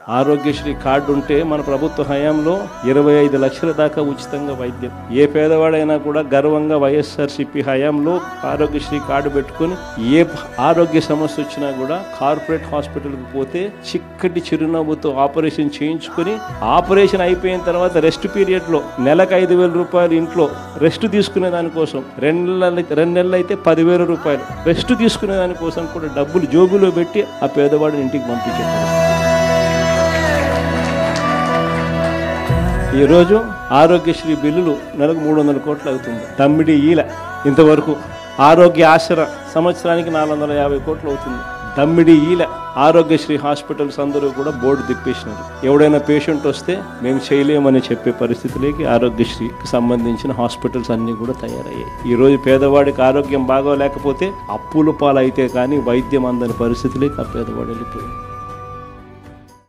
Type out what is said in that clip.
Aarogyasri card ఉంటే మన ప్రభుత్వ హయాంలో 25 లక్షల దాకా ఉచితంగా వైద్యం. ఏ పేదవాడైనా కూడా గర్వంగా వైఎస్ఆర్సీపీ హయాంలో ఆరోగ్యశ్రీ కార్డు పెట్టుకుని ఏ ఆరోగ్య సమస్య వచ్చినా కూడా కార్పొరేట్ హాస్పిటల్కి పోతే చిక్కటి చిరునవ్వుతో ఆపరేషన్ చేయించుకుని ఆపరేషన్ అయిపోయిన తర్వాత రెస్ట్ పీరియడ్లో నెలకు 5,000 రూపాయలు ఇంట్లో రెస్ట్ తీసుకునే దానికోసం 2 నెలలు అయితే 10,000 రూపాయలు రెస్ట్ తీసుకునే దానికోసం కూడా డబ్బులు జోబులో పెట్టి ఆ పేదవాడిని ఇంటికి పంపించారు. ఈరోజు ఆరోగ్యశ్రీ బిల్లులు నెలకు 300 కోట్లు అవుతుంది. తమ్మిడి ఈల ఇంతవరకు ఆరోగ్య ఆశ్ర సంవత్సరానికి 450 కోట్లు అవుతుంది. తమ్మిడి ఈల ఆరోగ్యశ్రీ హాస్పిటల్స్ అందరూ కూడా బోర్డు తిప్పేసినారు. ఎవడైనా పేషెంట్ వస్తే మేము చేయలేమని చెప్పే పరిస్థితిలోకి ఆరోగ్యశ్రీకి సంబంధించిన హాస్పిటల్స్ అన్నీ కూడా తయారయ్యాయి. ఈరోజు పేదవాడికి ఆరోగ్యం బాగోలేకపోతే అప్పుల పాలైతే కానీ వైద్యం అందని పరిస్థితిలోకి ఆ పేదవాడు వెళ్ళిపోయాడు.